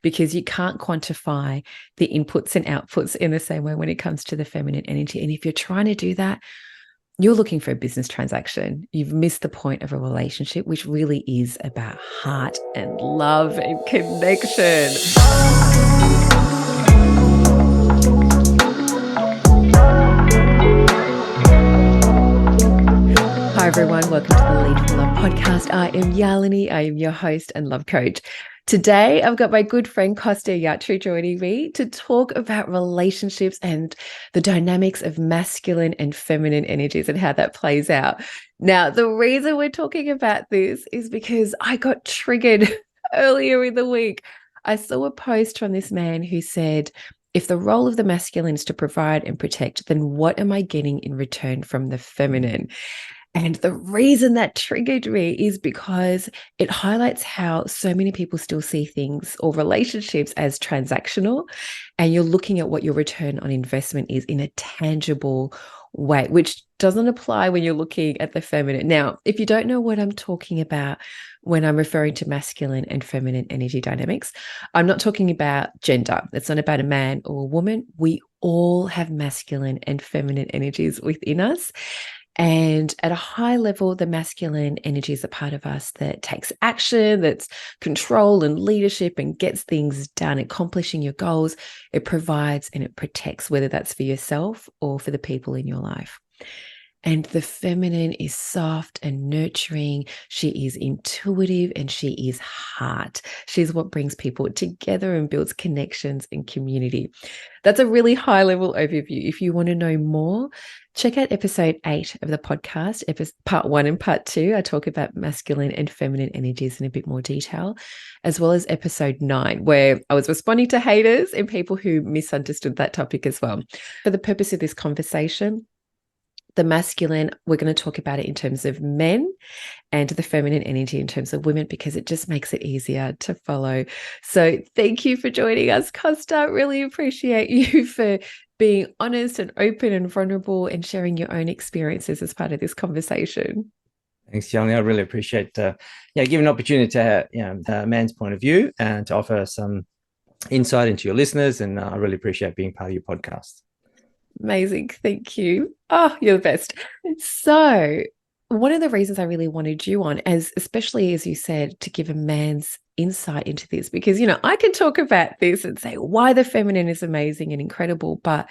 because you can't quantify the inputs and outputs in the same way when it comes to the feminine energy. And if you're trying to do that, you're looking for a business transaction. You've missed the point of a relationship, which really is about heart and love and connection. Hi, everyone. Welcome to the Lead from Love podcast. I am Yalini. I am your host and love coach. Today, I've got my good friend Kosta Iatrou joining me to talk about relationships and the dynamics of masculine and feminine energies and how that plays out. Now, the reason we're talking about this is because I got triggered earlier in the week. I saw a post from this man who said, if the role of the masculine is to provide and protect, then what am I getting in return from the feminine? And the reason that triggered me is because it highlights how so many people still see things or relationships as transactional, and you're looking at what your return on investment is in a tangible way, which doesn't apply when you're looking at the feminine. Now, if you don't know what I'm talking about when I'm referring to masculine and feminine energy dynamics, I'm not talking about gender. It's not about a man or a woman. We all have masculine and feminine energies within us. And at a high level, the masculine energy is a part of us that takes action, that's control and leadership and gets things done, accomplishing your goals. It provides and it protects, whether that's for yourself or for the people in your life. And the feminine is soft and nurturing. She is intuitive and she is heart. She's what brings people together and builds connections and community. That's a really high level overview. If you want to know more, check out episode 8 of the podcast, part 1 and part 2. I talk about masculine and feminine energies in a bit more detail, as well as episode 9, where I was responding to haters and people who misunderstood that topic as well. For the purpose of this conversation, the masculine, we're going to talk about it in terms of men, and the feminine energy in terms of women, because it just makes it easier to follow. So thank you for joining us, Kosta. Really appreciate you for being honest and open and vulnerable and sharing your own experiences as part of this conversation. Thanks, Yeleni. I really appreciate giving an opportunity to a man's point of view and to offer some insight into your listeners. And I really appreciate being part of your podcast. Amazing. Thank you. Oh, you're the best. So one of the reasons I really wanted you on, especially as you said, to give a man's insight into this, because, I can talk about this and say why the feminine is amazing and incredible, but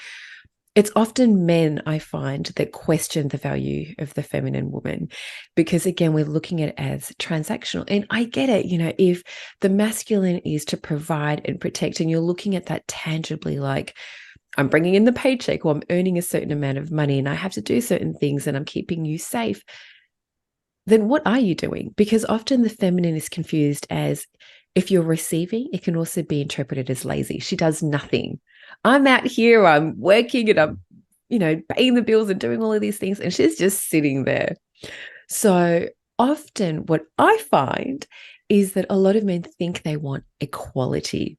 it's often men, I find, that question the value of the feminine woman, because again, we're looking at it as transactional. And I get it, if the masculine is to provide and protect, and you're looking at that tangibly, like, I'm bringing in the paycheck, or I'm earning a certain amount of money and I have to do certain things and I'm keeping you safe, then what are you doing? Because often the feminine is confused as, if you're receiving, it can also be interpreted as lazy. She does nothing. I'm out here, I'm working and I'm, paying the bills and doing all of these things, and she's just sitting there. So often what I find is that a lot of men think they want equality.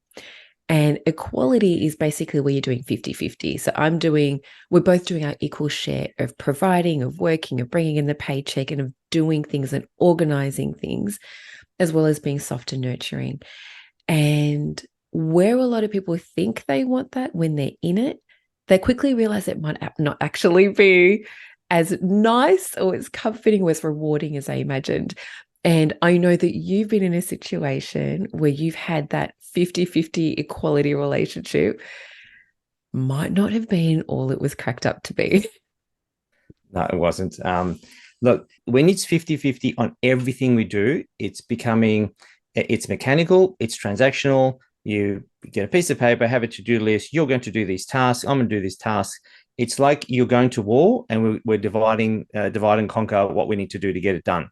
And equality is basically where you're doing 50-50. So we're both doing our equal share of providing, of working, of bringing in the paycheck, and of doing things and organizing things, as well as being soft and nurturing. And where a lot of people think they want that, when they're in it, they quickly realize it might not actually be as nice or as comforting or as rewarding as I imagined. And I know that you've been in a situation where you've had that 50-50 equality relationship. Might not have been all it was cracked up to be. No, it wasn't. Look, when it's 50-50 on everything we do, it's mechanical, it's transactional. You get a piece of paper, have a to-do list. You're going to do these tasks. I'm going to do these tasks. It's like you're going to war and we're divide and conquer what we need to do to get it done.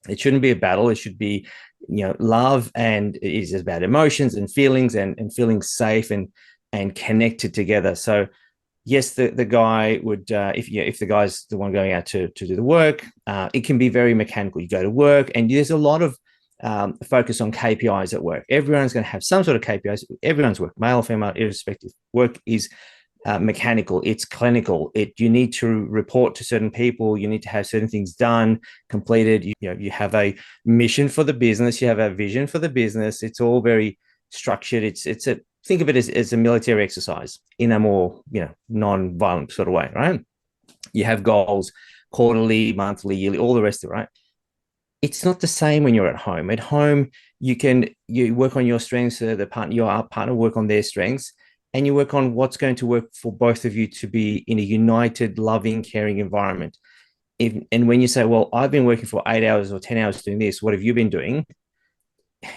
It shouldn't be a battle. It should be, love, and it is about emotions and feelings and feeling safe and connected together. So yes, the guy would, if the guy's the one going out to do the work, it can be very mechanical. You go to work and there's a lot of focus on KPIs at work. Everyone's going to have some sort of KPIs. Everyone's work, male or female, irrespective. Work is mechanical, it's clinical. You need to report to certain people. You need to have certain things done, completed. You have a mission for the business. You have a vision for the business. It's all very structured. Think of it as a military exercise in a more, non-violent sort of way, right? You have goals quarterly, monthly, yearly, all the rest of it, right? It's not the same when you're at home. At home, you work on your strengths, your partner work on their strengths, and you work on what's going to work for both of you to be in a united, loving, caring environment. And when you say, well, I've been working for 8 hours or 10 hours doing this, what have you been doing?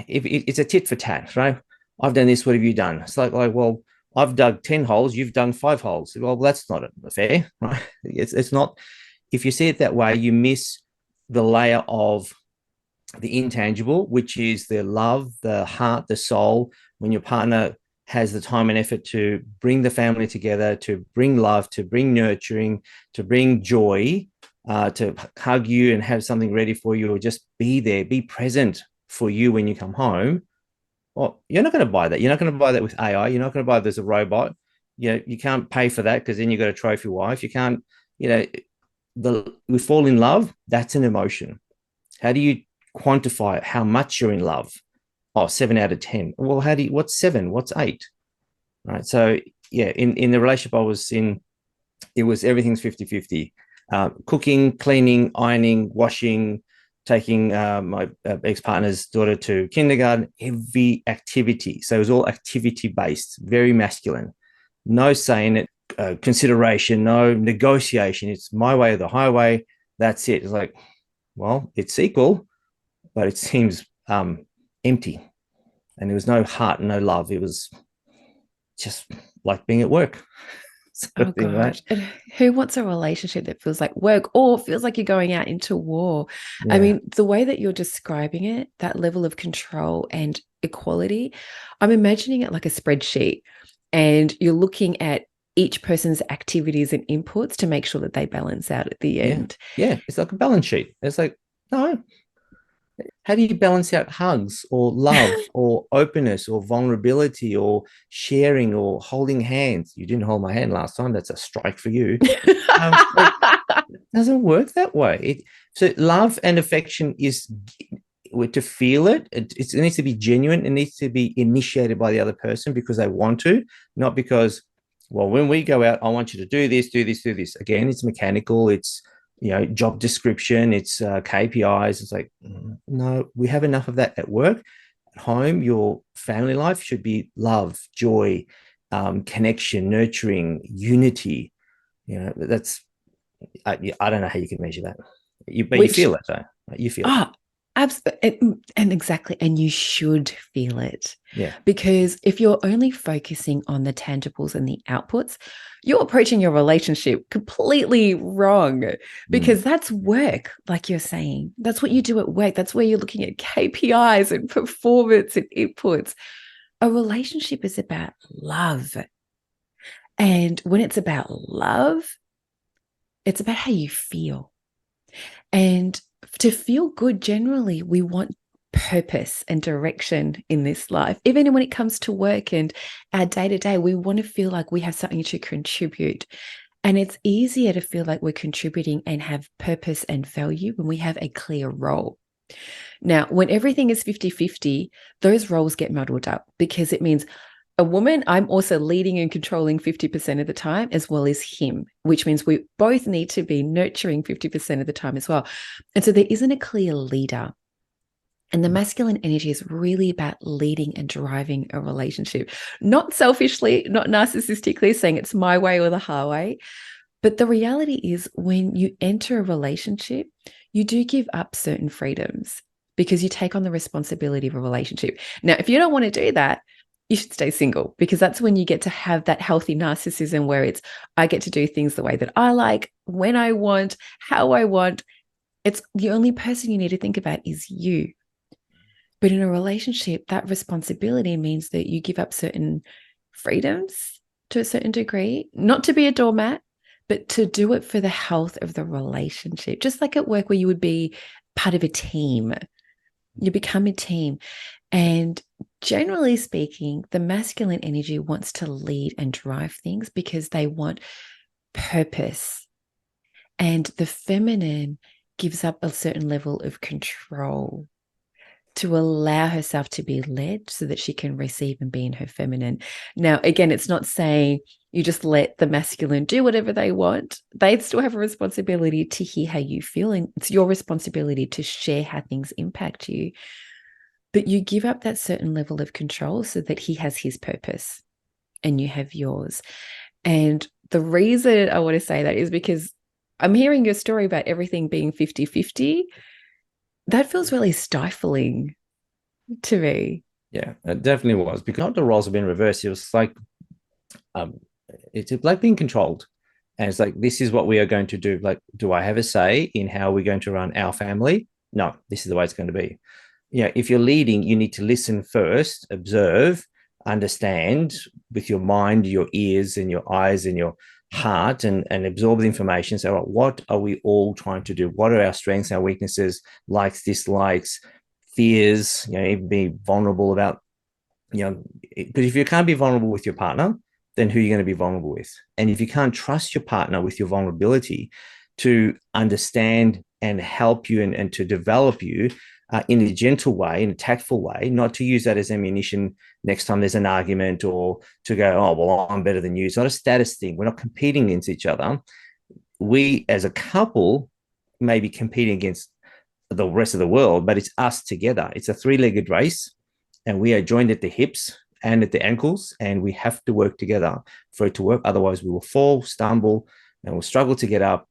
It's a tit for tat, right? I've done this, what have you done? It's like, well, I've dug 10 holes, you've done 5 holes. Well, that's not fair, right? It's not. If you see it that way, you miss the layer of the intangible, which is the love, the heart, the soul. When your partner has the time and effort to bring the family together, to bring love, to bring nurturing, to bring joy, to hug you and have something ready for you, or just be there, be present for you when you come home. Well, you're not going to buy that. You're not going to buy that with AI. You're not going to buy there's a robot. You can't pay for that because then you've got a trophy wife. You can't, we fall in love. That's an emotion. How do you quantify how much you're in love? Oh, 7 out of 10. Well, what's 7? What's 8? Right. So yeah, in the relationship I was in, it was everything's 50-50. Cooking, cleaning, ironing, washing, taking my ex-partner's daughter to kindergarten, every activity. So it was all activity-based, very masculine. No saying it, consideration, no negotiation. It's my way or the highway. That's it. It's like, well, it's equal, but it seems empty. And there was no heart, no love. It was just like being at work. Oh gosh. Right? And who wants a relationship that feels like work or feels like you're going out into war? Yeah. I mean, the way that you're describing it, that level of control and equality, I'm imagining it like a spreadsheet, and you're looking at each person's activities and inputs to make sure that they balance out at the end. Yeah. It's like a balance sheet. It's like, no. How do you balance out hugs or love or openness or vulnerability or sharing or holding hands? You didn't hold my hand last time. That's a strike for you. It doesn't work that way. So love and affection is to feel it. It needs to be genuine. It needs to be initiated by the other person because they want to, not because, well, when we go out, I want you to do this, do this, do this. Again, it's mechanical. It's job description, it's KPIs. It's like, no, we have enough of that at work. At home, your family life should be love, joy, connection, nurturing, unity. That's, I don't know how you can measure that. You feel it though. You feel it. Absolutely. And exactly. And you should feel it. Yeah. Because if you're only focusing on the tangibles and the outputs, you're approaching your relationship completely wrong, because that's work, like you're saying. That's what you do at work. That's where you're looking at KPIs and performance and inputs. A relationship is about love. And when it's about love, it's about how you feel. And to feel good, generally, we want purpose and direction in this life. Even when it comes to work and our day-to-day, we want to feel like we have something to contribute. And it's easier to feel like we're contributing and have purpose and value when we have a clear role. Now, when everything is 50-50, those roles get muddled up, because it means a woman, I'm also leading and controlling 50% of the time, as well as him, which means we both need to be nurturing 50% of the time as well. And so there isn't a clear leader. And the masculine energy is really about leading and driving a relationship, not selfishly, not narcissistically saying it's my way or the highway. But the reality is, when you enter a relationship, you do give up certain freedoms because you take on the responsibility of a relationship. Now, if you don't want to do that, you should stay single, because that's when you get to have that healthy narcissism where it's, I get to do things the way that I like, when I want, how I want. It's the only person you need to think about is you. But in a relationship, that responsibility means that you give up certain freedoms to a certain degree, not to be a doormat, but to do it for the health of the relationship. Just like at work, where you would be part of a team, you become a team. And generally speaking, the masculine energy wants to lead and drive things because they want purpose. And the feminine gives up a certain level of control. to allow herself to be led so that she can receive and be in her feminine. Now, again, it's not saying you just let the masculine do whatever they want. They still have a responsibility to hear how you feel, and it's your responsibility to share how things impact you. But you give up that certain level of control so that he has his purpose and you have yours. And the reason I want to say that is because I'm hearing your story about everything being 50-50. That feels really stifling to me. Yeah, it definitely was, because not the roles have been reversed. It was like, it's like being controlled. And it's like, this is what we are going to do. Like, do I have a say in how we're going to run our family? No, this is the way it's going to be. If you're leading, you need to listen first, observe, understand with your mind, your ears, and your eyes, and your heart, and absorb the information. So, what are we all trying to do? What are our strengths, our weaknesses, likes, dislikes, fears? Even be vulnerable about, because if you can't be vulnerable with your partner, then who are you going to be vulnerable with? And if you can't trust your partner with your vulnerability to understand and help you and to develop you in a gentle way, in a tactful way, not to use that as ammunition next time there's an argument, or to go, oh, well, I'm better than you. It's not a status thing. We're not competing against each other. We, as a couple, may be competing against the rest of the world, but it's us together. It's a three-legged race, and we are joined at the hips and at the ankles, and we have to work together for it to work. Otherwise, we will fall, stumble, and we'll struggle to get up.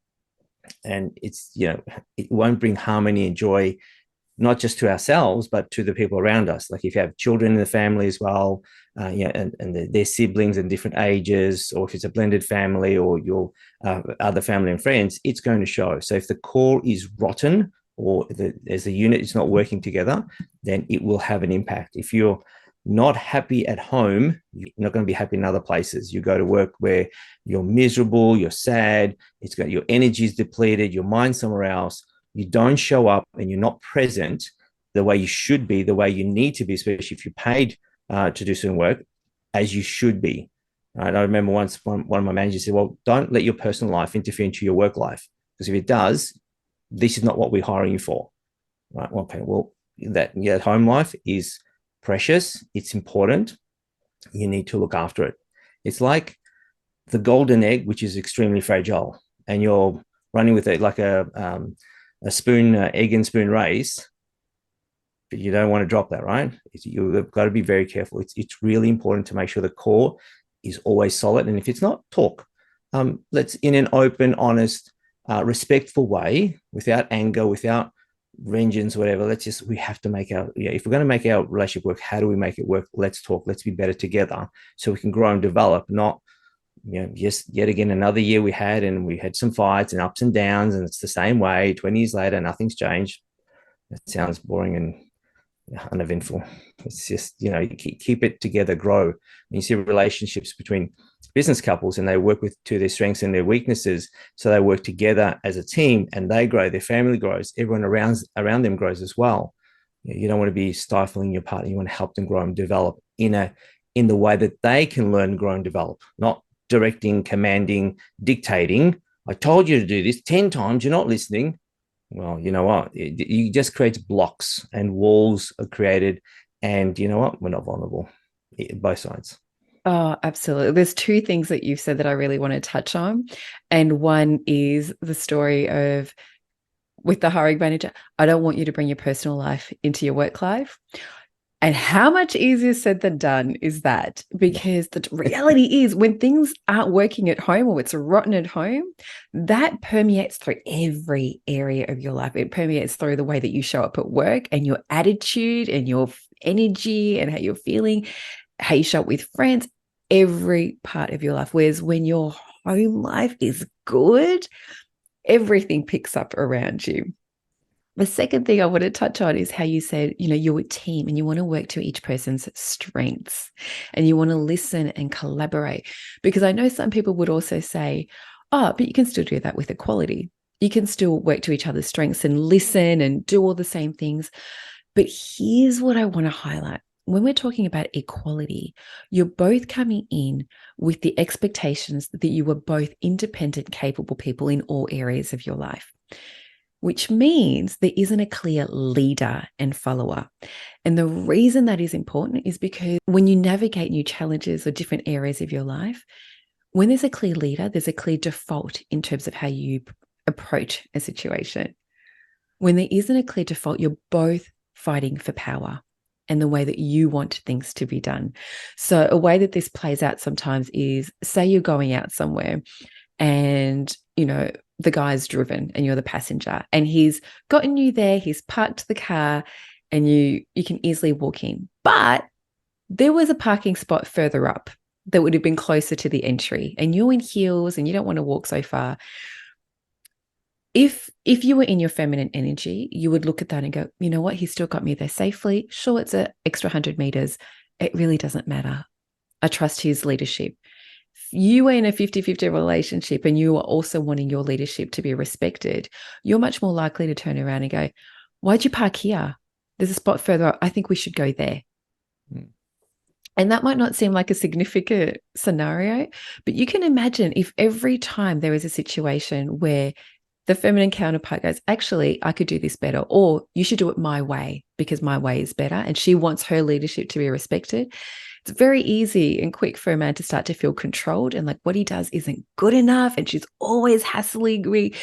And it's, it won't bring harmony and joy, not just to ourselves, but to the people around us. Like if you have children in the family as well, and their siblings in different ages, or if it's a blended family, or your other family and friends, it's going to show. So if the core is rotten, or as a unit is not working together, then it will have an impact. If you're not happy at home, you're not going to be happy in other places. You go to work where you're miserable, you're sad, your energy is depleted, your mind's somewhere else. You don't show up and you're not present the way you should be, the way you need to be, especially if you're paid to do certain work, as you should be. Right? I remember once one of my managers said, well, don't let your personal life interfere into your work life, because if it does, this is not what we're hiring you for. Right? Okay, well, that home life is precious. It's important. You need to look after it. It's like the golden egg, which is extremely fragile, and you're running with it like a spoon, egg and spoon race, but you don't want to drop that, right? You've got to be very careful. It's really important to make sure the core is always solid. And if it's not, talk. Let's, in an open, honest, respectful way, without anger, without vengeance, whatever. We have to make if we're going to make our relationship work, how do we make it work? Let's talk. Let's be better together so we can grow and develop, not, just yet again, another year we had some fights and ups and downs, and it's the same way 20 years later, nothing's changed. It sounds boring and uneventful. It's just, keep it together, grow. And you see relationships between business couples, and they work to their strengths and their weaknesses. So they work together as a team, and they grow, their family grows, everyone around them grows as well. You don't want to be stifling your partner. You want to help them grow and develop in the way that they can learn, grow, and develop, not directing, commanding, dictating. I told you to do this 10 times, you're not listening. Well, you know what? You just create blocks, and walls are created. And you know what? We're not vulnerable, both sides. Oh, absolutely. There's two things that you've said that I really want to touch on. And one is the story of, with the hiring manager, I don't want you to bring your personal life into your work life. And how much easier said than done is that? Because the reality is, when things aren't working at home, or it's rotten at home, that permeates through every area of your life. It permeates through the way that you show up at work, and your attitude and your energy and how you're feeling, how you show up with friends, every part of your life. Whereas when your home life is good, everything picks up around you. The second thing I want to touch on is how you said, you're a team and you want to work to each person's strengths, and you want to listen and collaborate. Because I know some people would also say, oh, but you can still do that with equality. You can still work to each other's strengths and listen and do all the same things. But here's what I want to highlight. When we're talking about equality, you're both coming in with the expectations that you are both independent, capable people in all areas of your life. which means there isn't a clear leader and follower. And the reason that is important is because when you navigate new challenges or different areas of your life, when there's a clear leader, there's a clear default in terms of how you approach a situation. When there isn't a clear default, you're both fighting for power and the way that you want things to be done. So a way that this plays out sometimes is, say you're going out somewhere and, the guy's driven and you're the passenger and he's gotten you there, he's parked the car and you can easily walk in. But there was a parking spot further up that would have been closer to the entry and you're in heels and you don't want to walk so far. If you were in your feminine energy, you would look at that and go, you know what? He's still got me there safely. Sure, it's an extra 100 meters. It really doesn't matter. I trust his leadership. If you are in a 50-50 relationship and you are also wanting your leadership to be respected, you're much more likely to turn around and go, why'd you park here? There's a spot further up. I think we should go there. And that might not seem like a significant scenario, but you can imagine if every time there is a situation where the feminine counterpart goes, actually, I could do this better, or you should do it my way because my way is better. And she wants her leadership to be respected. It's very easy and quick for a man to start to feel controlled and like what he does isn't good enough. And she's always hassling me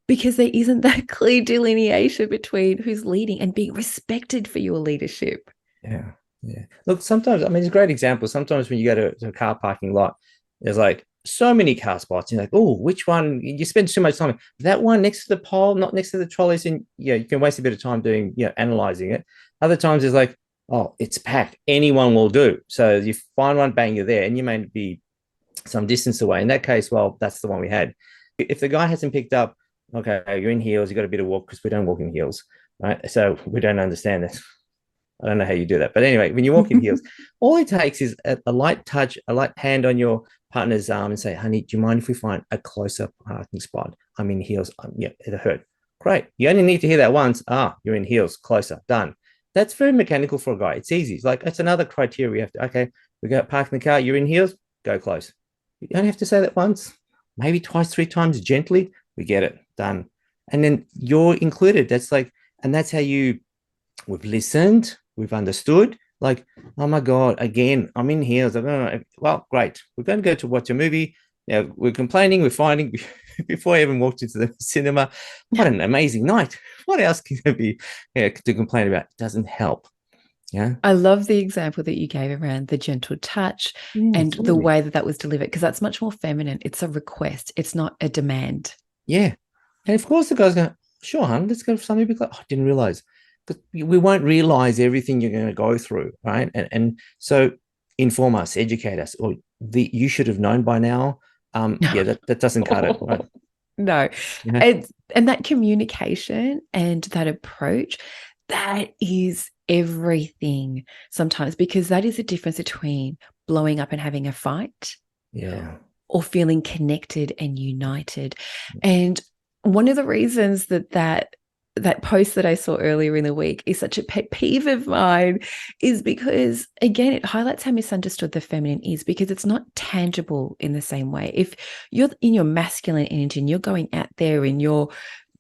because there isn't that clear delineation between who's leading and being respected for your leadership. Yeah. Yeah. Look, sometimes, it's a great example. Sometimes when you go to a car parking lot, there's like so many car spots. You're like, oh, which one? You spend so much time. That one next to the pole, not next to the trolleys. And you can waste a bit of time doing, analyzing it. Other times it's like, oh, it's packed. Anyone will do. So you find one, bang, you're there. And you may be some distance away. In that case, well, that's the one we had. If the guy hasn't picked up, okay, you're in heels, you got a bit of walk because we don't walk in heels, right? So we don't understand this. I don't know how you do that. But anyway, when you walk in heels, all it takes is a light touch, a light hand on your partner's arm and say, honey, do you mind if we find a closer parking spot? I'm in heels. It'll hurt. Great. You only need to hear that once. You're in heels, closer, done. That's very mechanical for a guy. It's easy. It's like, it's another criteria. We have to, okay, we go parking the car. You're in heels, go close. You don't have to say that once, maybe twice, 3 times gently. We get it, done. And then you're included. That's like, and that's how we've listened. We've understood, like, oh my God, again, I'm in heels. I don't know. Well, great. We're going to go to watch a movie. Now we're complaining, we're fighting before I even walked into the cinema. What an amazing night. What else can there be to complain about? It doesn't help. Yeah. I love the example that you gave around the gentle touch and totally. The way that was delivered, because that's much more feminine. It's a request. It's not a demand. Yeah. And of course the guy's going, sure, hon, let's go for something. Like, I didn't realize. But we won't realize everything you're going to go through, right? And so inform us, educate us, or you should have known by now. That doesn't cut it, right? No. Yeah. And that communication and that approach, that is everything sometimes, because that is the difference between blowing up and having a fight, or feeling connected and united. And one of the reasons that post that I saw earlier in the week is such a pet peeve of mine is because, again, it highlights how misunderstood the feminine is, because it's not tangible in the same way. If you're in your masculine energy and you're going out there and you're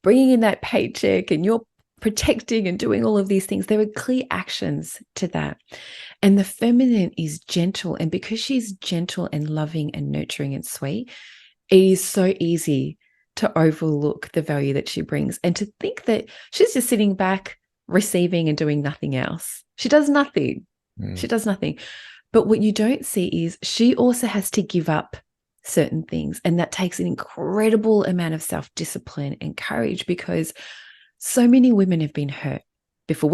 bringing in that paycheck and you're protecting and doing all of these things, there are clear actions to that. And the feminine is gentle. And because she's gentle and loving and nurturing and sweet, it is so easy to overlook the value that she brings and to think that she's just sitting back, receiving and doing nothing else. She does nothing. She does nothing. But what you don't see is she also has to give up certain things. And that takes an incredible amount of self-discipline and courage, because so many women have been hurt before.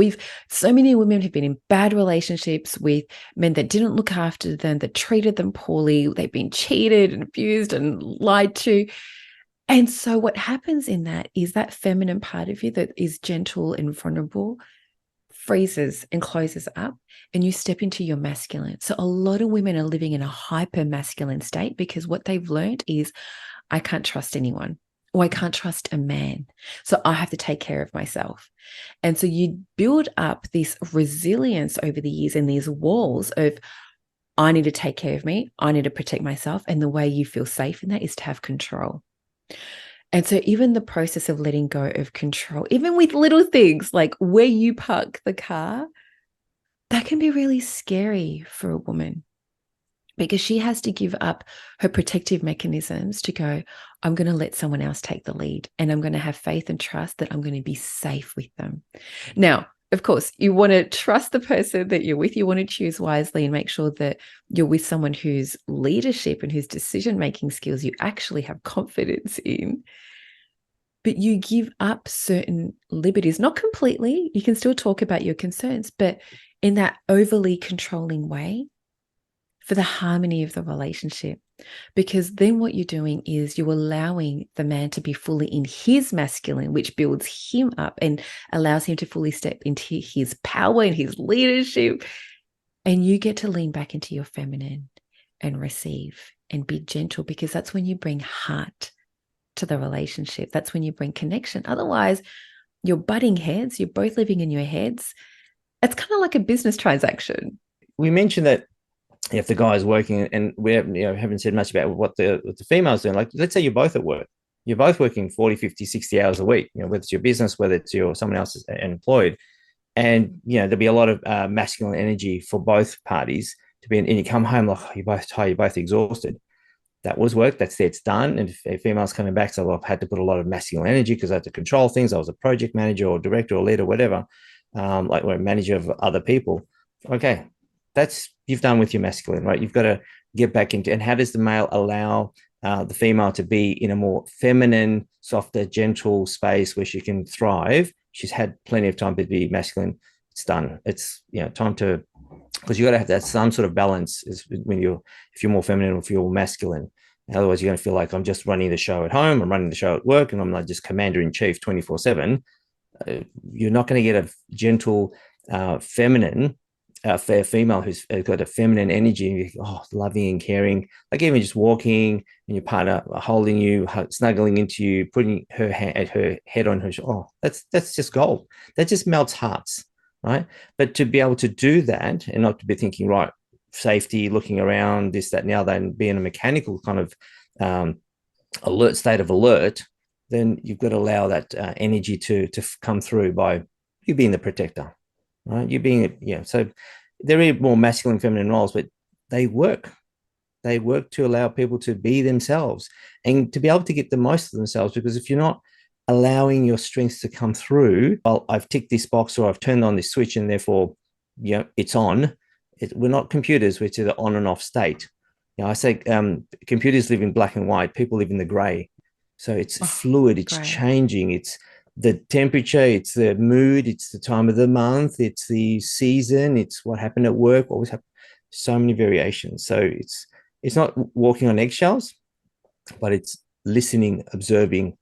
So many women have been in bad relationships with men that didn't look after them, that treated them poorly. They've been cheated and abused and lied to. And so what happens in that is that feminine part of you that is gentle and vulnerable freezes and closes up, and you step into your masculine. So a lot of women are living in a hyper masculine state because what they've learned is, I can't trust anyone, or I can't trust a man. So I have to take care of myself. And so you build up this resilience over the years and these walls of, I need to take care of me. I need to protect myself. And the way you feel safe in that is to have control. And so even the process of letting go of control, even with little things like where you park the car, that can be really scary for a woman, because she has to give up her protective mechanisms to go, I'm going to let someone else take the lead, and I'm going to have faith and trust that I'm going to be safe with them. Now, of course, you want to trust the person that you're with. You want to choose wisely and make sure that you're with someone whose leadership and whose decision-making skills you actually have confidence in. But you give up certain liberties, not completely. You can still talk about your concerns, but in that overly controlling way, for the harmony of the relationship. Because then what you're doing is you're allowing the man to be fully in his masculine, which builds him up and allows him to fully step into his power and his leadership. And you get to lean back into your feminine and receive and be gentle, because that's when you bring heart to the relationship. That's when you bring connection. Otherwise, you're butting heads. You're both living in your heads. It's kind of like a business transaction. We mentioned that if the guy is working, and we haven't said much about what the female's doing. Like, let's say you're both at work. You're both working 40, 50, 60 hours a week, whether it's your business, whether it's someone else is employed. And, there'll be a lot of masculine energy for both parties to be, and you come home like, you're both tired, you're both exhausted. That was work. That's it. It's done. And if a female's coming back, so I've had to put a lot of masculine energy because I had to control things. I was a project manager or director or leader, whatever, like we're a manager of other people. Okay, that's you've done with your masculine, right? You've got to get back into, and how does the male allow the female to be in a more feminine, softer, gentle space where she can thrive? She's had plenty of time to be masculine. It's done. It's time to, because you got to have that some sort of balance is when if you're more feminine or if you're masculine. Otherwise, you're going to feel like I'm just running the show at home, I'm running the show at work, and I'm like just commander in chief 24/7. You're not going to get a gentle, feminine, fair female who's got a feminine energy, loving and caring, like even just walking and your partner holding you, snuggling into you, putting her head on her shoulder. That's just gold. That just melts hearts, right? But to be able to do that and not to be thinking, right, safety, looking around, this, that, and the other, and be in a mechanical kind of state of alert, then you've got to allow that energy to come through by you being the protector. Right, you being so there are more masculine, feminine roles, but they work. They work to allow people to be themselves and to be able to get the most of themselves. Because if you're not allowing your strengths to come through, well, I've ticked this box or I've turned on this switch, and therefore, it's on. We're not computers; we're to the on and off state. I say computers live in black and white. People live in the grey. So it's fluid. It's changing. It's the temperature, it's the mood, it's the time of the month, it's the season, it's what happened at work, what was happening. So many variations. So it's not walking on eggshells, but it's listening, observing,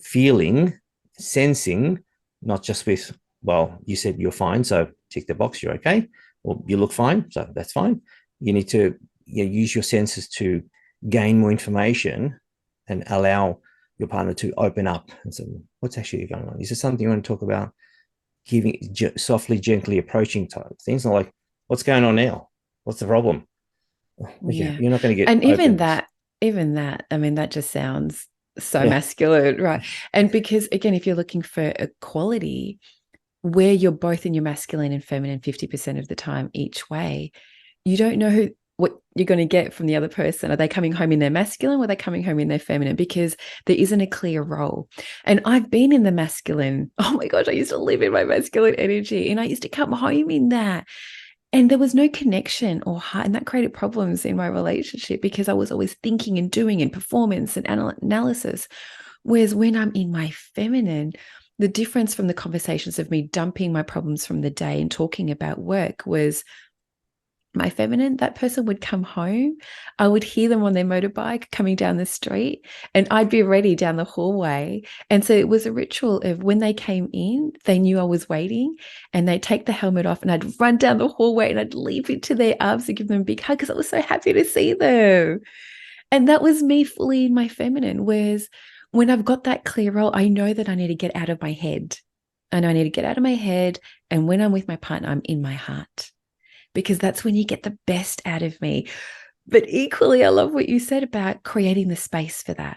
feeling, sensing, not just with, well, you said you're fine, so tick the box, you're okay, or you look fine, so that's fine. You need to use your senses to gain more information and allow your partner to open up and say, what's actually going on? Is there something you want to talk about? Giving softly, gently approaching type things, not like, what's going on now? What's the problem? Yeah, you're not going to get. And even that, I mean, that just sounds so masculine, right? And because again, if you're looking for equality, where you're both in your masculine and feminine 50% of the time each way, you don't know what you're going to get from the other person. Are they coming home in their masculine or are they coming home in their feminine? Because there isn't a clear role. And I've been in the masculine. Oh my gosh, I used to live in my masculine energy and I used to come home in that. And there was no connection or heart, and that created problems in my relationship because I was always thinking and doing and performance and analysis. Whereas when I'm in my feminine, the difference from the conversations of me dumping my problems from the day and talking about work was my feminine, that person would come home. I would hear them on their motorbike coming down the street and I'd be ready down the hallway. And so it was a ritual of when they came in, they knew I was waiting and they'd take the helmet off and I'd run down the hallway and I'd leap into their arms and give them a big hug because I was so happy to see them. And that was me fully in my feminine. Whereas when I've got that clear role, I know that I need to get out of my head. I know I need to get out of my head. And when I'm with my partner, I'm in my heart. Because that's when you get the best out of me. But equally, I love what you said about creating the space for that.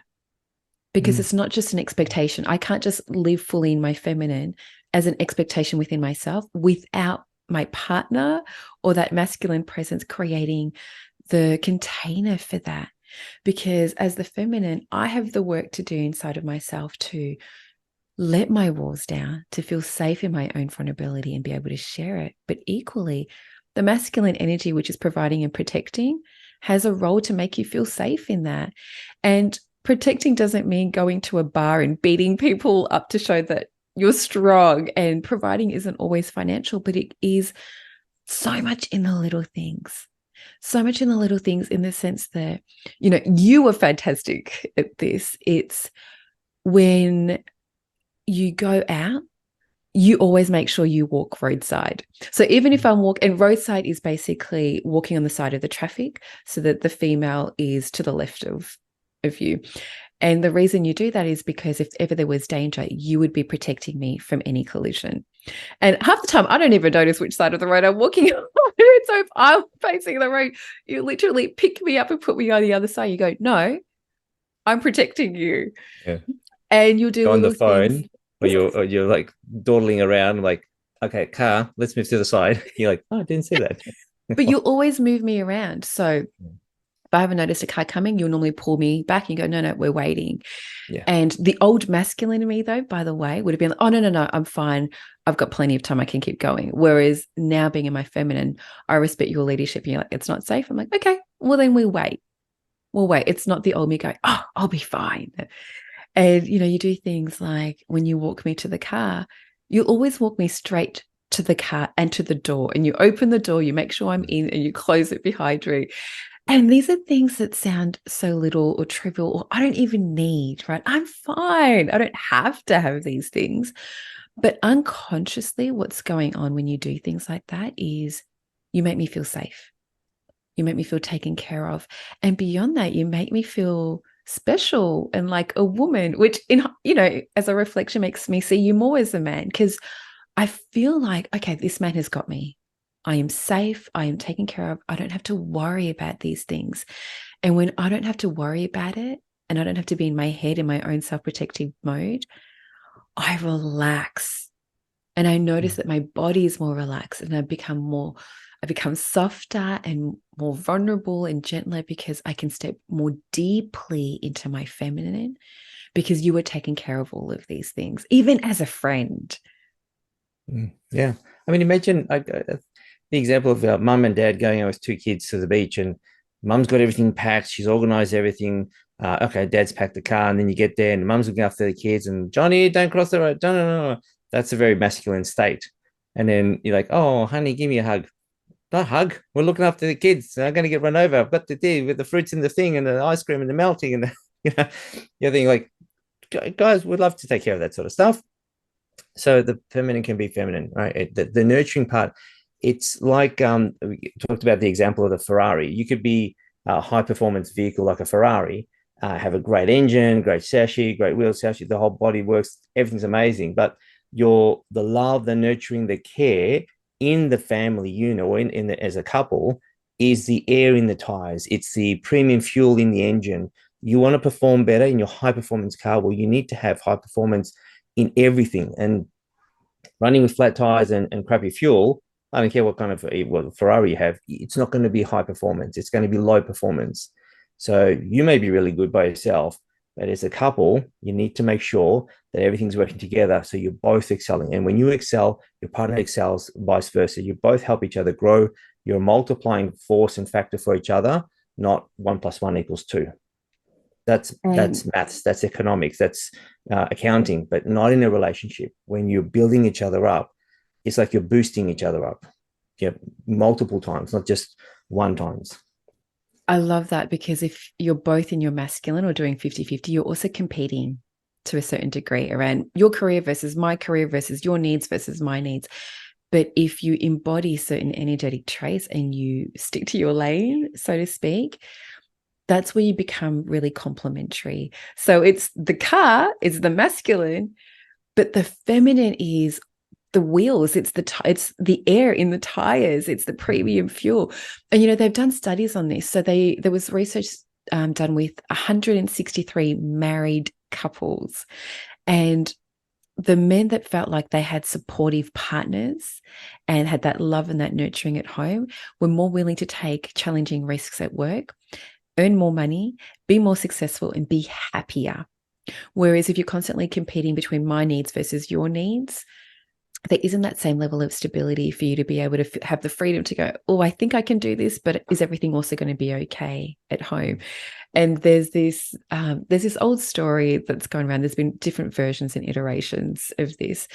because it's not just an expectation. I can't just live fully in my feminine as an expectation within myself without my partner or that masculine presence creating the container for that. Because as the feminine, I have the work to do inside of myself to let my walls down, to feel safe in my own vulnerability and be able to share it. But equally, the masculine energy, which is providing and protecting, has a role to make you feel safe in that. And protecting doesn't mean going to a bar and beating people up to show that you're strong. And providing isn't always financial, but it is so much in the little things. So much in the little things, in the sense that, you know, you were fantastic at this. It's when you go out, you always make sure you walk roadside. So even if I'm walking, and roadside is basically walking on the side of the traffic so that the female is to the left of you. And the reason you do that is because if ever there was danger, you would be protecting me from any collision. And half the time, I don't even notice which side of the road I'm walking on. So if I'm facing the road, you literally pick me up and put me on the other side. You go, no, I'm protecting you. Yeah. And you'll do Go on the phone, things. or you're like dawdling around, like, okay, car, let's move to the side. You're like, oh, I didn't see that. But you'll always move me around. So if I haven't noticed a car coming, you'll normally pull me back and go, no, we're waiting. Yeah. And the old masculine in me, though, by the way, would have been like, oh, no, I'm fine. I've got plenty of time. I can keep going. Whereas now being in my feminine, I respect your leadership. And you're like, it's not safe. I'm like, okay, well, then we'll wait. We'll wait. It's not the old me going, oh, I'll be fine. And, you know, you do things like when you walk me to the car, you always walk me straight to the car and to the door. And you open the door, you make sure I'm in, and you close it behind you. And these are things that sound so little or trivial, or I don't even need, right? I'm fine. I don't have to have these things. But unconsciously, what's going on when you do things like that is you make me feel safe. You make me feel taken care of. And beyond that, you make me feel special and like a woman, which, in, you know, as a reflection makes me see you more as a man, because I feel like, okay, this man has got me. I am safe. I am taken care of. I don't have to worry about these things. And when I don't have to worry about it, and I don't have to be in my head in my own self-protective mode, I relax. And I notice that my body is more relaxed, and I become softer and more vulnerable and gentler, because I can step more deeply into my feminine, because you were taking care of all of these things, even as a friend. Yeah. I mean, imagine the example of mum and dad going out with two kids to the beach, and mum's got everything packed. She's organized everything. Okay, dad's packed the car, and then you get there and mum's looking after the kids, and Johnny, don't cross the road. No. That's a very masculine state. And then you're like, oh, honey, give me a hug. Not hug. We're looking after the kids. I'm going to get run over. I've got to deal with the fruits in the thing and the ice cream and the melting and the, you know, you're thinking like, guys, we'd love to take care of that sort of stuff. So the feminine can be feminine, right? The nurturing part, it's like we talked about the example of the Ferrari. You could be a high performance vehicle like a Ferrari, have a great engine, great chassis, great wheel chassis, the whole body works, everything's amazing. But the love, the nurturing, the care in the family unit, or as a couple, is the air in the tires. It's the premium fuel in the engine. You want to perform better in your high performance car. Well, you need to have high performance in everything. And running with flat tires and crappy fuel, I don't care what kind of Ferrari you have, it's not going to be high performance. It's going to be low performance. So you may be really good by yourself, but as a couple, you need to make sure that everything's working together, so you're both excelling. And when you excel, your partner excels, vice versa. You both help each other grow. You're a multiplying force and factor for each other, not 1 + 1 = 2. That's maths, that's economics, that's accounting, but not in a relationship. When you're building each other up, it's like you're boosting each other up, multiple times, not just one times. I love that, because if you're both in your masculine or doing 50-50, you're also competing to a certain degree around your career versus my career versus your needs versus my needs. But if you embody certain energetic traits and you stick to your lane, so to speak, that's where you become really complementary. So it's the car, it's the masculine, but the feminine is the wheels, it's the air in the tires, it's the premium fuel. And, you know, they've done studies on this. So there was research done with 163 married couples. And the men that felt like they had supportive partners and had that love and that nurturing at home were more willing to take challenging risks at work, earn more money, be more successful, and be happier. Whereas if you're constantly competing between my needs versus your needs, there isn't that same level of stability for you to be able to have the freedom to go, oh, I think I can do this, but is everything also going to be okay at home? And there's this old story that's going around. There's been different versions and iterations of this.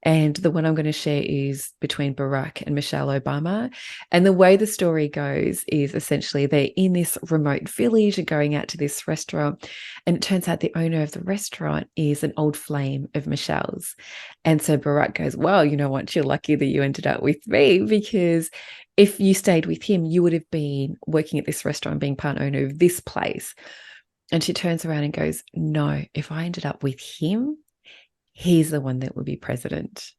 And the one I'm going to share is between Barack and Michelle Obama. And the way the story goes is essentially they're in this remote village and going out to this restaurant. And it turns out the owner of the restaurant is an old flame of Michelle's. And so Barack goes, well, you know what? You're lucky that you ended up with me, because if you stayed with him, you would have been working at this restaurant, being part owner of this place. And she turns around and goes, no, if I ended up with him, he's the one that would be president,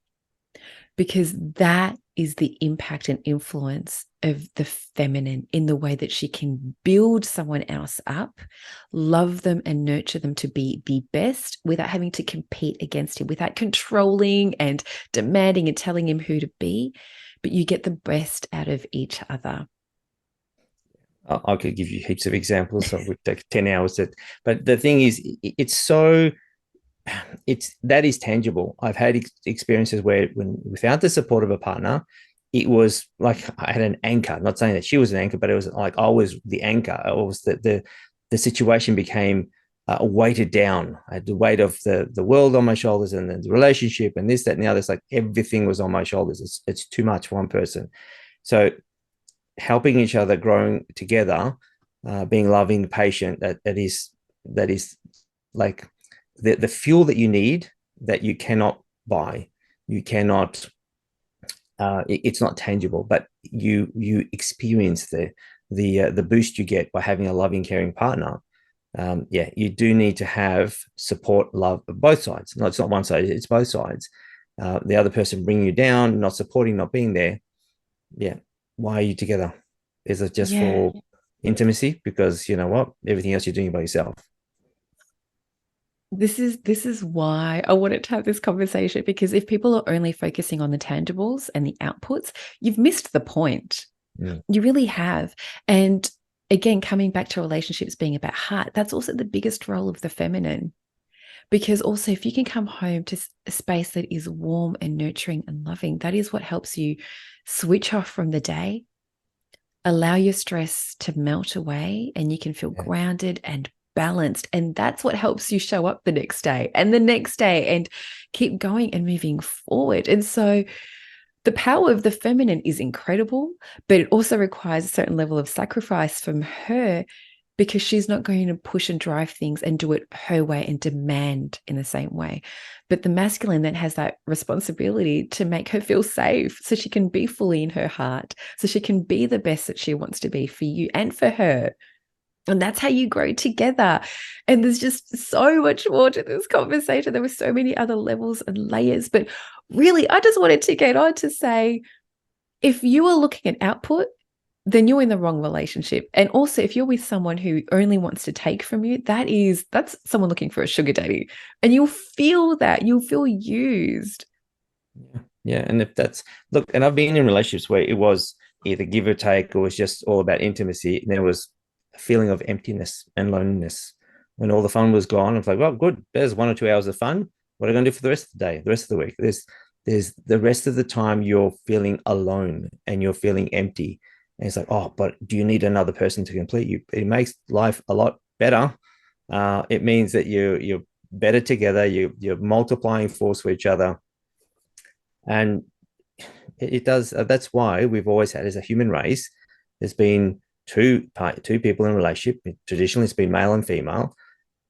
because that is the impact and influence of the feminine in the way that she can build someone else up, love them and nurture them to be the best without having to compete against him, without controlling and demanding and telling him who to be, but you get the best out of each other. I could give you heaps of examples, so it would take 10 hours. But the thing is, that is tangible. I've had experiences where without the support of a partner, it was like I had an anchor. Not saying that she was an anchor, but it was like I was the anchor. It was the situation became weighted down. I had the weight of the world on my shoulders, and then the relationship, and this, that, and the other. It's like everything was on my shoulders. It's too much for one person. So helping each other, growing together, being loving, patient. That is like the fuel that you need, that you cannot buy. You cannot. It's not tangible, but you experience the boost you get by having a loving, caring partner. You do need to have support, love, both sides. No, it's not one side; it's both sides. The other person bringing you down, not supporting, not being there. Yeah, why are you together? Is it just for intimacy? Because you know what, everything else you're doing by yourself. This is why I wanted to have this conversation, because if people are only focusing on the tangibles and the outputs, you've missed the point. Yeah. You really have. And again, coming back to relationships being about heart, that's also the biggest role of the feminine. Because also, if you can come home to a space that is warm and nurturing and loving, that is what helps you switch off from the day, allow your stress to melt away, and you can feel grounded and balanced. And that's what helps you show up the next day and the next day and keep going and moving forward. And so the power of the feminine is incredible, but it also requires a certain level of sacrifice from her, because she's not going to push and drive things and do it her way and demand in the same way. But the masculine then has that responsibility to make her feel safe so she can be fully in her heart, so she can be the best that she wants to be for you and for her. And that's how you grow together. And there's just so much more to this conversation. There were so many other levels and layers. But really, I just wanted to get on to say, if you are looking at output, then you're in the wrong relationship. And also, if you're with someone who only wants to take from you, that's someone looking for a sugar daddy. And you'll feel that. You'll feel used. Yeah. And if that's, look, and I've been in relationships where it was either give or take, or it was just all about intimacy. And there was a feeling of emptiness and loneliness. When all the fun was gone, I was like, well, good. There's 1 or 2 hours of fun. What are I going to do for the rest of the day, the rest of the week? There's the rest of the time you're feeling alone and you're feeling empty. And it's like, oh, but do you need another person to complete you? It makes life a lot better. It means that you're better together. You're multiplying force for each other, and it does. That's why we've always had, as a human race, there's been two people in a relationship. Traditionally, it's been male and female,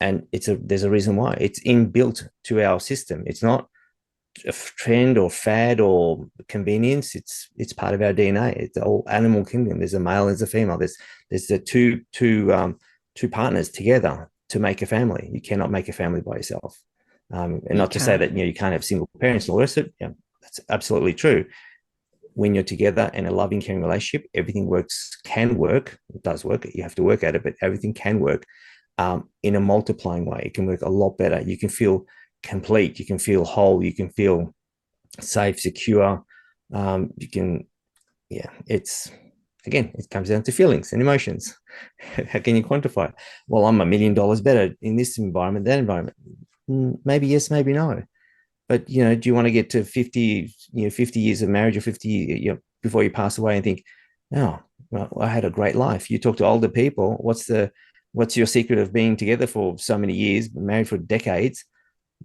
and there's a reason why. It's inbuilt to our system. It's not a trend or fad or convenience. It's part of our DNA. It's the whole animal kingdom. There's a male, there's a female. There's the two partners together to make a family. You cannot make a family by yourself. And not to say that you can't have single parents and all the rest of it. Yeah, that's absolutely true. When you're together in a loving, caring relationship, everything works, can work. It does work. You have to work at it, but everything can work in a multiplying way. It can work a lot better. You can feel complete. You can feel whole. You can feel safe, secure. You can, yeah, it's, again, it comes down to feelings and emotions. How can you quantify it? Well, I'm $1 million better in this environment, that environment. Maybe yes, maybe no. But do you want to get to 50, 50 years of marriage, or 50, before you pass away, and think, oh, well, I had a great life? You talk to older people. What's your secret of being together for so many years, married for decades?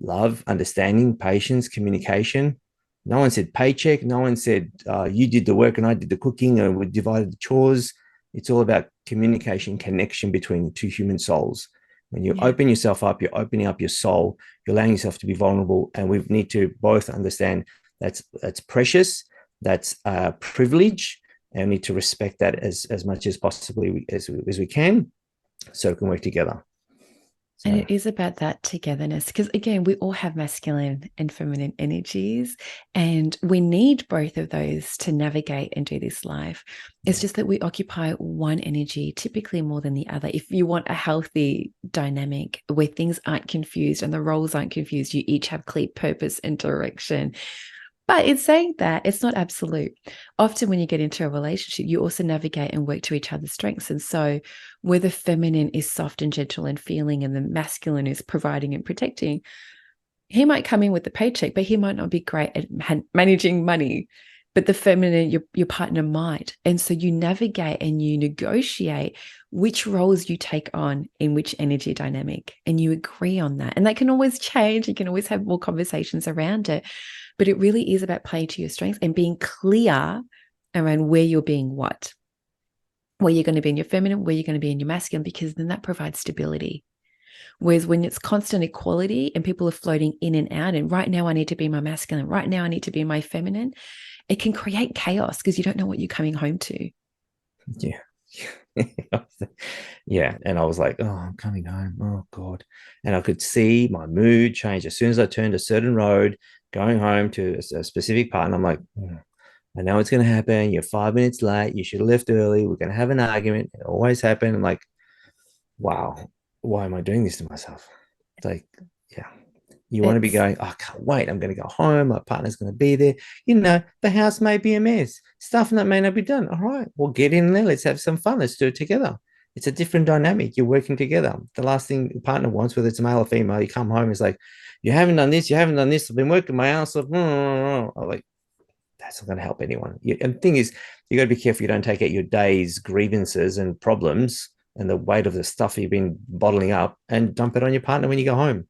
Love, understanding, patience, communication. No one said paycheck. No one said you did the work and I did the cooking and we divided the chores. It's all about communication, connection between two human souls. When you open yourself up, you're opening up your soul, you're allowing yourself to be vulnerable. And we need to both understand that's precious, that's a privilege, and we need to respect that as much as possibly as we can, so we can work together. And it is about that togetherness, because again, we all have masculine and feminine energies, and we need both of those to navigate and do this life. It's just that we occupy one energy typically more than the other. If you want a healthy dynamic where things aren't confused and the roles aren't confused, you each have clear purpose and direction. But in saying that, it's not absolute. Often when you get into a relationship, you also navigate and work to each other's strengths. And so where the feminine is soft and gentle and feeling, and the masculine is providing and protecting, he might come in with the paycheck, but he might not be great at managing money. But the feminine, your partner might. And so you navigate and you negotiate which roles you take on in which energy dynamic, and you agree on that. And that can always change. You can always have more conversations around it. But it really is about playing to your strengths and being clear around where you're being what, where you're going to be in your feminine, where you're going to be in your masculine, because then that provides stability. Whereas when it's constant equality and people are floating in and out, and right now I need to be my masculine, right now I need to be my feminine, it can create chaos because you don't know what you're coming home to. Yeah. Yeah. And I was like, oh, I'm coming home. Oh, God. And I could see my mood change as soon as I turned a certain road going home to a specific part. And I'm like, I know it's going to happen. You're 5 minutes late. You should have left early. We're going to have an argument. It always happens. I'm like, wow, why am I doing this to myself? It's like, yeah. You want to be going, oh, I can't wait. I'm going to go home. My partner's going to be there. The house may be a mess. Stuff that may not be done. All right, well, get in there. Let's have some fun. Let's do it together. It's a different dynamic. You're working together. The last thing the partner wants, whether it's male or female, you come home, is like, you haven't done this. You haven't done this. I've been working my ass off. I'm like, that's not going to help anyone. And the thing is, you got to be careful you don't take out your day's grievances and problems and the weight of the stuff you've been bottling up and dump it on your partner when you go home.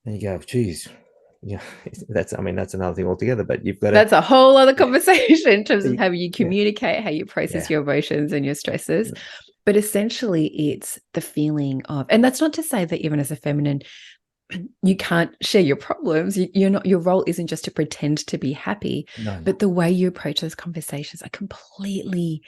And you go, geez, yeah, that's another thing altogether. But you've got to, that's a whole other conversation in terms of how you communicate, how you process your emotions and your stresses. But essentially, it's the feeling of, and that's not to say that even as a feminine, you can't share your problems. You're not, your role isn't just to pretend to be happy, but the way you approach those conversations are completely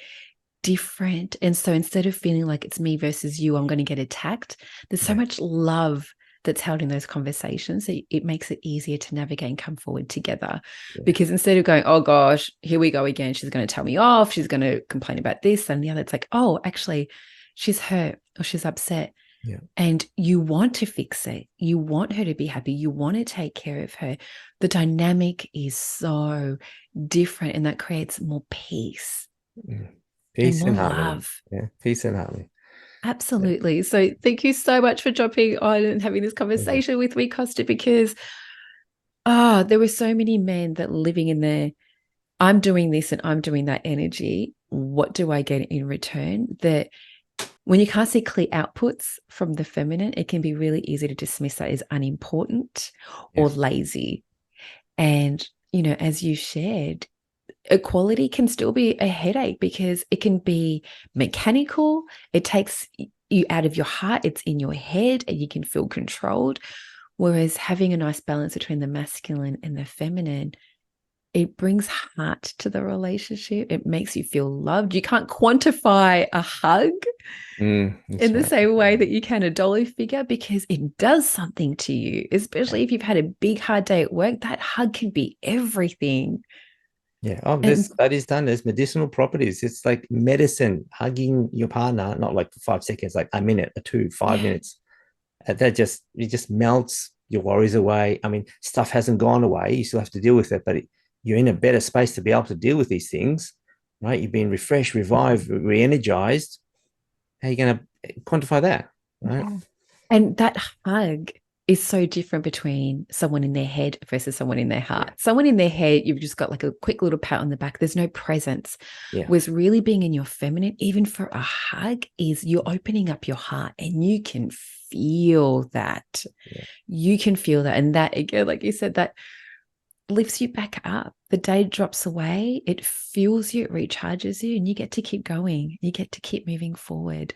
different. And so instead of feeling like it's me versus you, I'm going to get attacked, there's so much love that's held in those conversations. So it makes it easier to navigate and come forward together. Because instead of going, oh gosh, here we go again, she's going to tell me off, she's going to complain about this and the other, it's like, oh, actually, she's hurt or she's upset. Yeah. And you want to fix it. You want her to be happy. You want to take care of her. The dynamic is so different, and that creates more peace. Peace and harmony. Love. Yeah, peace and harmony. Absolutely. Yeah. So thank you so much for jumping on and having this conversation with me, Kosta, because there were so many men that living in their, I'm doing this and I'm doing that energy. What do I get in return? That when you can't see clear outputs from the feminine, it can be really easy to dismiss that as unimportant or lazy. And, as you shared, equality can still be a headache because it can be mechanical. It takes you out of your heart. It's in your head and you can feel controlled. Whereas having a nice balance between the masculine and the feminine, it brings heart to the relationship. It makes you feel loved. You can't quantify a hug in the same way that you can a dollar figure, because it does something to you, especially if you've had a big, hard day at work. That hug can be everything. Yeah. Oh, this study's done. There's medicinal properties. It's like medicine, hugging your partner, not like for 5 seconds, like a minute, or 2, 5 minutes. It just melts your worries away. I mean, stuff hasn't gone away. You still have to deal with it, but you're in a better space to be able to deal with these things, right? You've been refreshed, revived, re-energized. How are you going to quantify that, right? Yeah. And that hug is so different between someone in their head versus someone in their heart. Yeah. Someone in their head, you've just got like a quick little pat on the back. There's no presence. Yeah. Was really being in your feminine, even for a hug, is you're opening up your heart and you can feel that. Yeah. You can feel that. And that, again, like you said, that lifts you back up. The day drops away, it fuels you, it recharges you, and you get to keep going. You get to keep moving forward.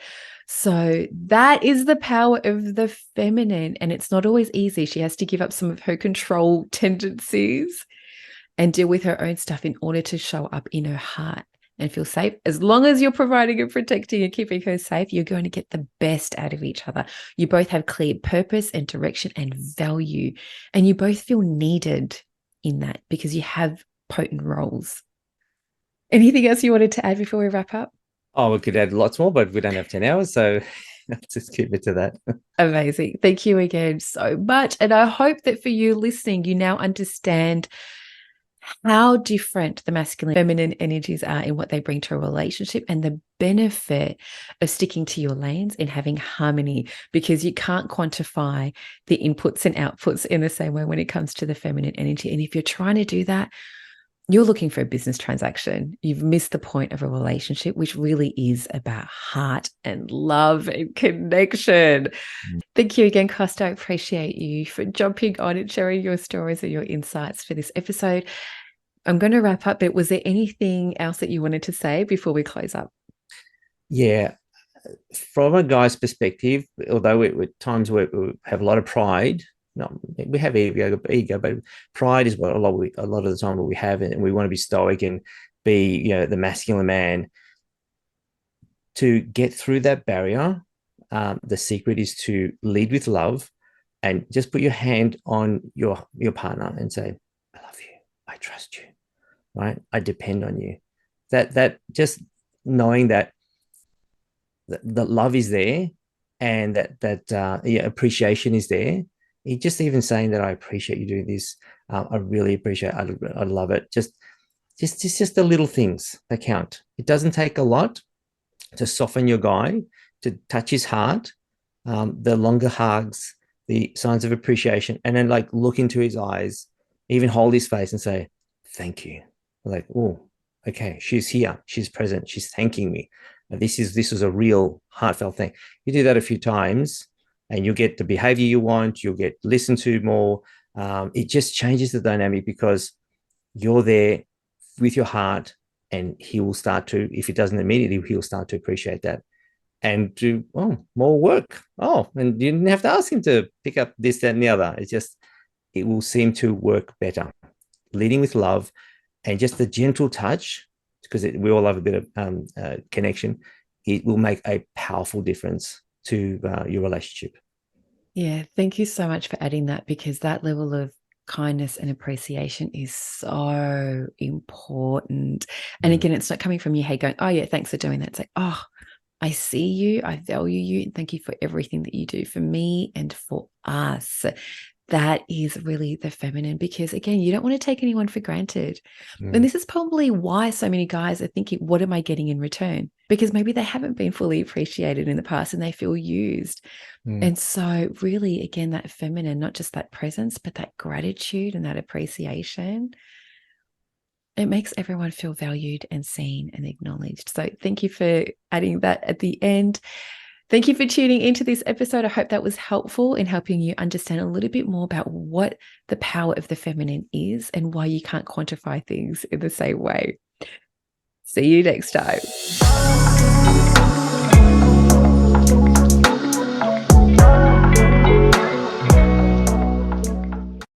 So that is the power of the feminine. And it's not always easy. She has to give up some of her control tendencies and deal with her own stuff in order to show up in her heart and feel safe. As long as you're providing and protecting and keeping her safe, you're going to get the best out of each other. You both have clear purpose and direction and value, and you both feel needed in that because you have potent roles. Anything else you wanted to add before we wrap up? Oh, we could add lots more, but we don't have 10 hours. So let's just keep it to that. Amazing. Thank you again so much. And I hope that for you listening, you now understand how different the masculine and feminine energies are in what they bring to a relationship and the benefit of sticking to your lanes and having harmony, because you can't quantify the inputs and outputs in the same way when it comes to the feminine energy. And if you're trying to do that, you're looking for a business transaction. You've missed the point of a relationship, which really is about heart and love and connection. Thank you again, Kosta. I appreciate you for jumping on and sharing your stories and your insights for this episode. I'm going to wrap up, but was there anything else that you wanted to say before we close up? Yeah. From a guy's perspective, although at times we have a lot of pride, no, we have ego, but pride is what a lot of the time what we have, and we want to be stoic and be, the masculine man. To get through that barrier, the secret is to lead with love, and just put your hand on your partner and say, "I love you. I trust you. Right? I depend on you." That just knowing that the love is there, and that appreciation is there. Just even saying that I appreciate you doing this. I really appreciate it. I love it. Just the little things that count. It doesn't take a lot to soften your guy, to touch his heart. The longer hugs, the signs of appreciation, and then like look into his eyes, even hold his face and say, "Thank you." Like, oh, okay, she's here, she's present, she's thanking me. This is a real heartfelt thing. You do that a few times, and you'll get the behavior you want. You'll get listened to more. It just changes the dynamic because you're there with your heart, and he will start to, if he doesn't immediately, he'll start to appreciate that and do more work. And you didn't have to ask him to pick up this, that, and the other. It will seem to work better. Leading with love and just the gentle touch, because we all have a bit of connection. It will make a powerful difference to your relationship. Yeah, thank you so much for adding that, because that level of kindness and appreciation is so important. And again, it's not coming from your head going, "Oh yeah, thanks for doing that." It's like, "Oh, I see you, I value you, and thank you for everything that you do for me and for us." That is really the feminine, because again, you don't want to take anyone for granted. And this is probably why so many guys are thinking, what am I getting in return? Because maybe they haven't been fully appreciated in the past and they feel used. And so really, again, that feminine, not just that presence, but that gratitude and that appreciation, it makes everyone feel valued and seen and acknowledged. So thank you for adding that at the end. Thank you for tuning into this episode. I hope that was helpful in helping you understand a little bit more about what the power of the feminine is and why you can't quantify things in the same way. See you next time.